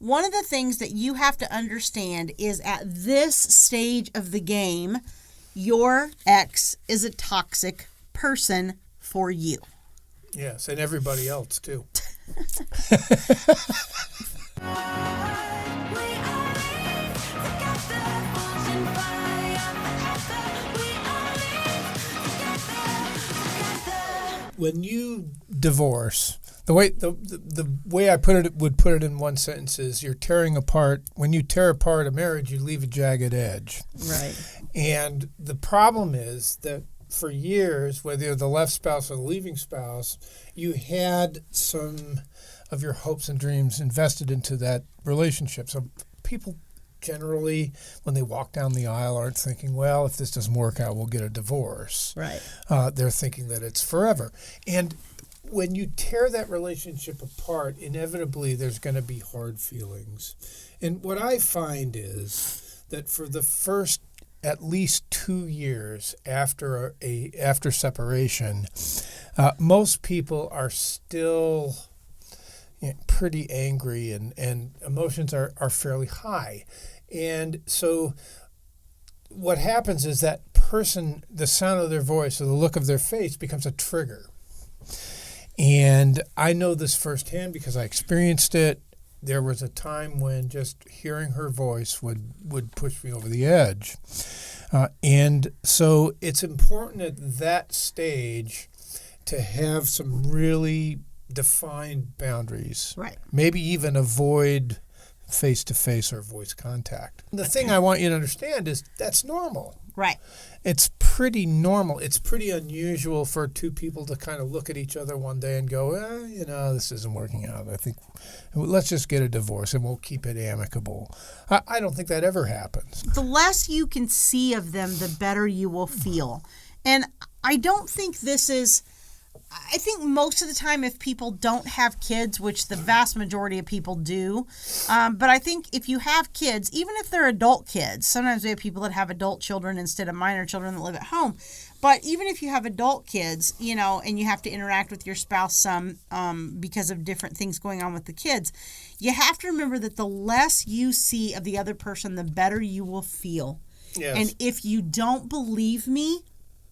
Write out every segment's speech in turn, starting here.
one of the things that you have to understand is at this stage of the game, your ex is a toxic person for you. Yes, and everybody else too. When you divorce, the way I would put it in one sentence is you're tearing apart. When you tear apart a marriage, you leave a jagged edge. Right. And the problem is that for years, whether you're the left spouse or the leaving spouse, you had some of your hopes and dreams invested into that relationship. So people generally, when they walk down the aisle, aren't thinking, well, if this doesn't work out, we'll get a divorce. Right. They're thinking that it's forever. And when you tear that relationship apart, inevitably there's going to be hard feelings. And what I find is that for the first at least 2 years after separation, most people are still pretty angry and emotions are fairly high. And so what happens is that person, the sound of their voice or the look of their face becomes a trigger. And I know this firsthand because I experienced it. There was a time when just hearing her voice would push me over the edge. And so it's important at that stage to have some really defined boundaries. Right. Maybe even avoid face-to-face or voice contact. The thing I want you to understand is that's normal. Right. It's pretty normal. It's pretty unusual for two people to kind of look at each other one day and go, this isn't working out. I think let's just get a divorce and we'll keep it amicable. I don't think that ever happens. The less you can see of them, the better you will feel. And I don't think I think most of the time if people don't have kids, which the vast majority of people do, but I think if you have kids, even if they're adult kids, sometimes we have people that have adult children instead of minor children that live at home. But even if you have adult kids, and you have to interact with your spouse some because of different things going on with the kids, you have to remember that the less you see of the other person, the better you will feel. Yes. And if you don't believe me,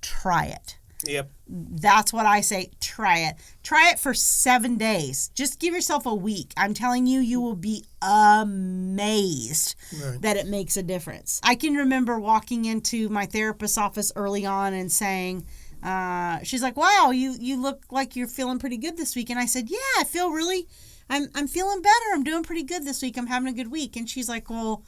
try it. Yep. That's what I say. Try it. Try it for 7 days. Just give yourself a week. I'm telling you, you will be amazed that it makes a difference. I can remember walking into my therapist's office early on and saying, she's like, wow, you look like you're feeling pretty good this week. And I said, yeah, I feel I'm feeling better. I'm doing pretty good this week. I'm having a good week. And she's like, well,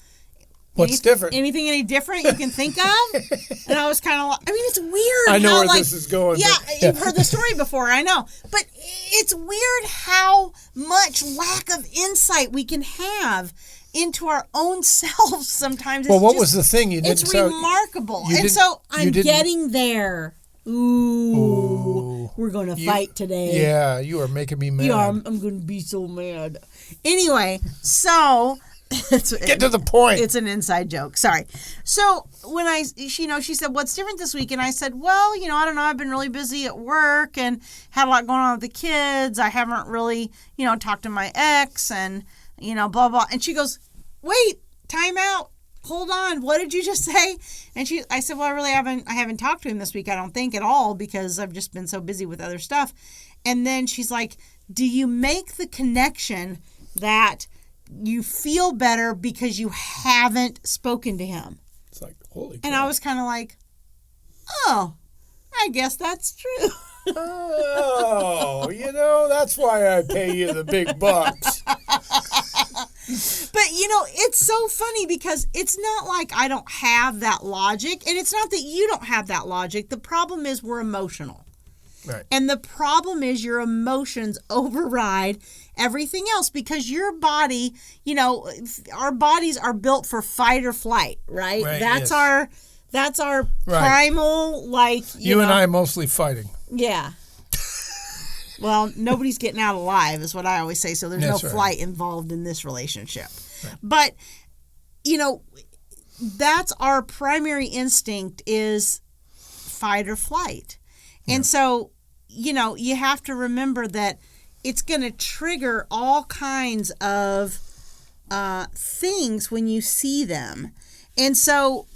what's different? Anything any different you can think of? And I was kind of like, it's weird. I know where this is going. Yeah, you've heard the story before, I know. But it's weird how much lack of insight we can have into our own selves sometimes. Well, what was the thing you didn't It's remarkable. And so I'm getting there. Ooh. We're going to fight today. Yeah, you are making me mad. I'm going to be so mad. Anyway, so... Get to the point. It's an inside joke. Sorry. So when she said, what's different this week? And I said, well, I don't know. I've been really busy at work and had a lot going on with the kids. I haven't really, talked to my ex and, blah, blah. And she goes, wait, time out. Hold on. What did you just say? And I said, well, I haven't talked to him this week. I don't think at all because I've just been so busy with other stuff. And then she's like, do you make the connection that you feel better because you haven't spoken to him? It's like, holy crap. And I was kind of like, oh, I guess that's true. Oh, that's why I pay you the big bucks. But, it's so funny because it's not like I don't have that logic, and it's not that you don't have that logic. The problem is we're emotional. Right. And the problem is your emotions override everything else because your body, our bodies are built for fight or flight, right? That's our primal, you and I mostly fighting. Yeah. Well, nobody's getting out alive is what I always say. So there's no flight involved in this relationship. Right. But, that's our primary instinct is fight or flight. And so, you have to remember that it's going to trigger all kinds of things when you see them. And so,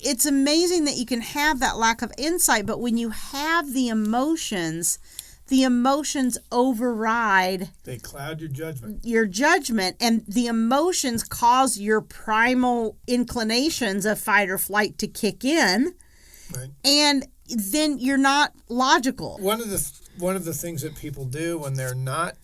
it's amazing that you can have that lack of insight, but when you have the emotions override. They cloud your judgment. And the emotions cause your primal inclinations of fight or flight to kick in. Right. And then you're not logical. One of the things that people do when they're not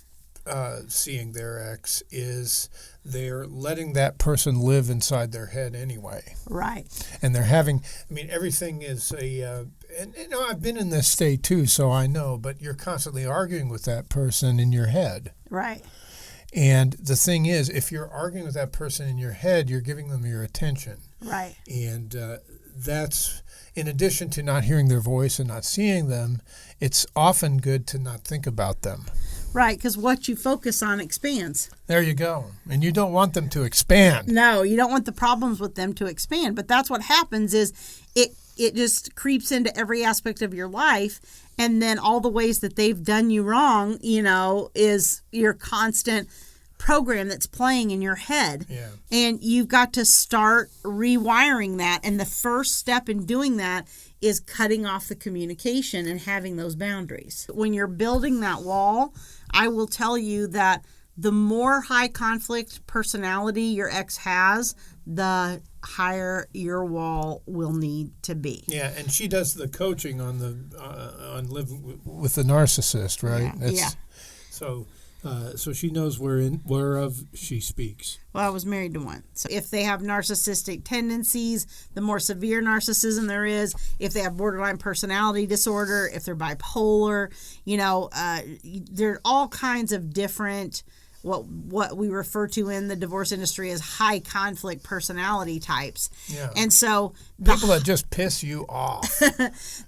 seeing their ex is they're letting that person live inside their head anyway. Right. And they're everything is and I've been in this state too, so I know, but you're constantly arguing with that person in your head. Right. And the thing is, if you're arguing with that person in your head, you're giving them your attention. Right. And that's, in addition to not hearing their voice and not seeing them, it's often good to not think about them. Right, because what you focus on expands. There you go. And you don't want them to expand. No, you don't want the problems with them to expand. But that's what happens is it just creeps into every aspect of your life. And then all the ways that they've done you wrong, is your constant program that's playing in your head. Yeah. And you've got to start rewiring that. And the first step in doing that is cutting off the communication and having those boundaries. When you're building that wall, I will tell you that the more high conflict personality your ex has, the higher your wall will need to be. Yeah, and she does the coaching on on living with the narcissist, right? Yeah. So she knows whereof she speaks. Well, I was married to one. So if they have narcissistic tendencies, the more severe narcissism there is, if they have borderline personality disorder, if they're bipolar, there are all kinds of different, what we refer to in the divorce industry as high conflict personality types. Yeah. And so people that just piss you off.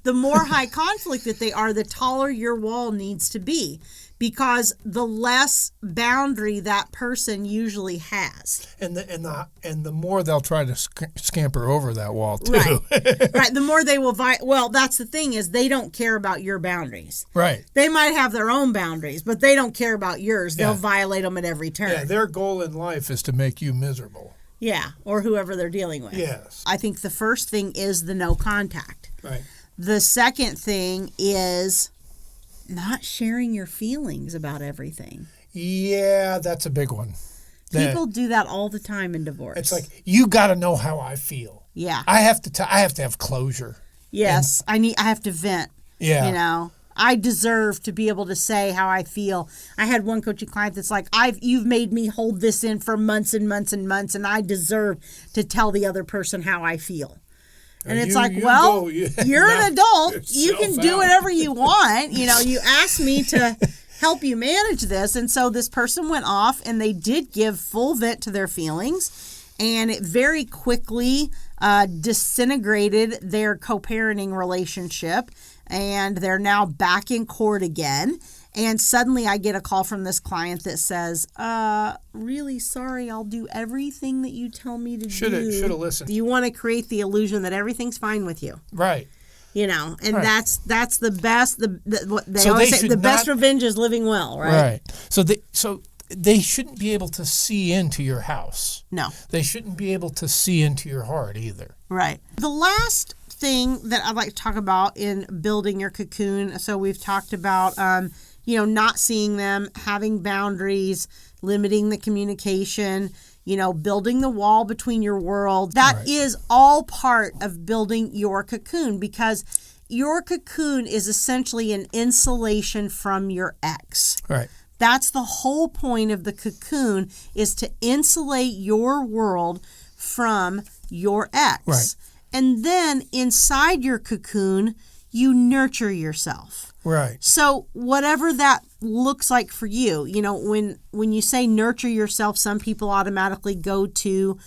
The more high conflict that they are, the taller your wall needs to be. Because the less boundary that person usually has, and the more they'll try to scamper over that wall too. Right. Right. The more they will. Well, that's the thing is they don't care about your boundaries. Right. They might have their own boundaries, but they don't care about yours. They'll violate them at every turn. Yeah. Their goal in life is to make you miserable. Yeah, or whoever they're dealing with. Yes. I think the first thing is the no contact. Right. The second thing is not sharing your feelings about everything. Yeah, that's a big one. People do that all the time in divorce. It's like, you got to know how I feel. Yeah. I have to have closure. Yes, I have to vent. Yeah. I deserve to be able to say how I feel. I had one coaching client that's like, you've made me hold this in for months and months and months, and I deserve to tell the other person how I feel. And it's you're an adult. You can do whatever you want. You asked me to help you manage this. And so this person went off and they did give full vent to their feelings. And it very quickly disintegrated their co-parenting relationship. And they're now back in court again. And suddenly I get a call from this client that says, really sorry, I'll do everything that you tell me to do. Should have listened. You want to create the illusion that everything's fine with you. Right. And right. that's the best. What they always say, the best revenge is living well, right? Right. So they shouldn't be able to see into your house. No. They shouldn't be able to see into your heart either. Right. The last thing that I'd like to talk about in building your cocoon, so we've talked about not seeing them, having boundaries, limiting the communication, building the wall between your world. That is all part of building your cocoon, because your cocoon is essentially an insulation from your ex. Right. That's the whole point of the cocoon, is to insulate your world from your ex. Right. And then inside your cocoon, you nurture yourself. Right. So whatever that looks like for you, when you say nurture yourself, some people automatically go to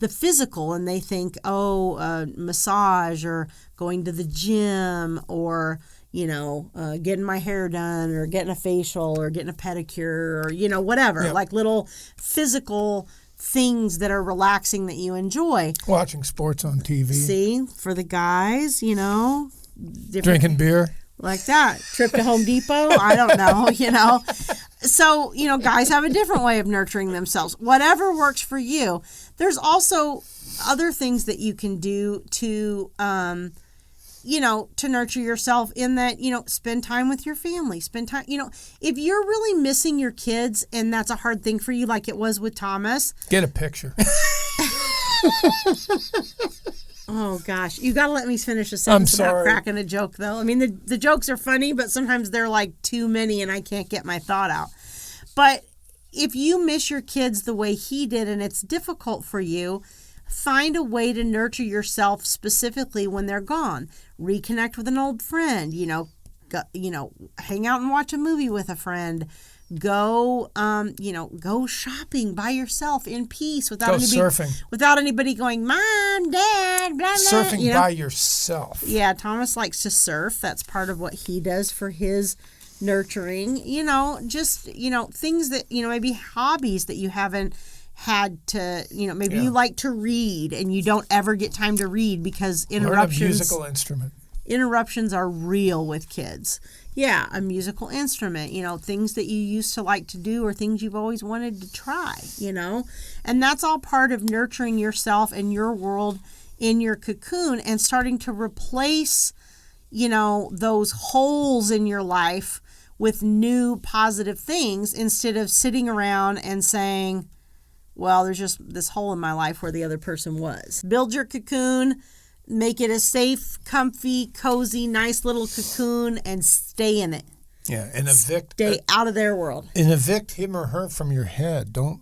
the physical and they think, massage or going to the gym or, getting my hair done or getting a facial or getting a pedicure or, whatever, like little physical things that are relaxing that you enjoy. Watching sports on TV. See, for the guys, drinking beer. Like that. Trip to Home Depot. I don't know, So, guys have a different way of nurturing themselves. Whatever works for you. There's also other things that you can do to, to nurture yourself in that, spend time with your family. Spend time, if you're really missing your kids and that's a hard thing for you, like it was with Thomas. Get a picture. Oh, gosh. You got to let me finish a sentence without cracking a joke, though. I mean, the jokes are funny, but sometimes they're like too many and I can't get my thought out. But if you miss your kids the way he did and it's difficult for you, find a way to nurture yourself specifically when they're gone. Reconnect with an old friend, hang out and watch a movie with a friend. Go, go shopping by yourself in peace without anybody going, Mom, Dad, blah, blah. Surfing by yourself. Yeah, Thomas likes to surf. That's part of what he does for his nurturing. Things that, maybe hobbies that you haven't had to, maybe you like to read and you don't ever get time to read because interruptions. Learn a musical instrument. Interruptions are real with kids. Yeah, a musical instrument, things that you used to like to do or things you've always wanted to try, And that's all part of nurturing yourself and your world in your cocoon and starting to replace, those holes in your life with new positive things instead of sitting around and saying, well, there's just this hole in my life where the other person was. Build your cocoon. Make it a safe, comfy, cozy, nice little cocoon and stay in it. Yeah, and stay out of their world. And evict him or her from your head. Don't,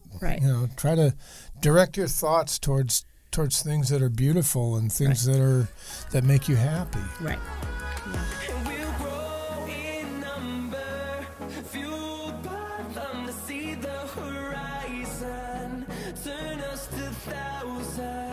try to direct your thoughts towards things that are beautiful and things that make you happy. Right. Yeah. Turn us to thousands.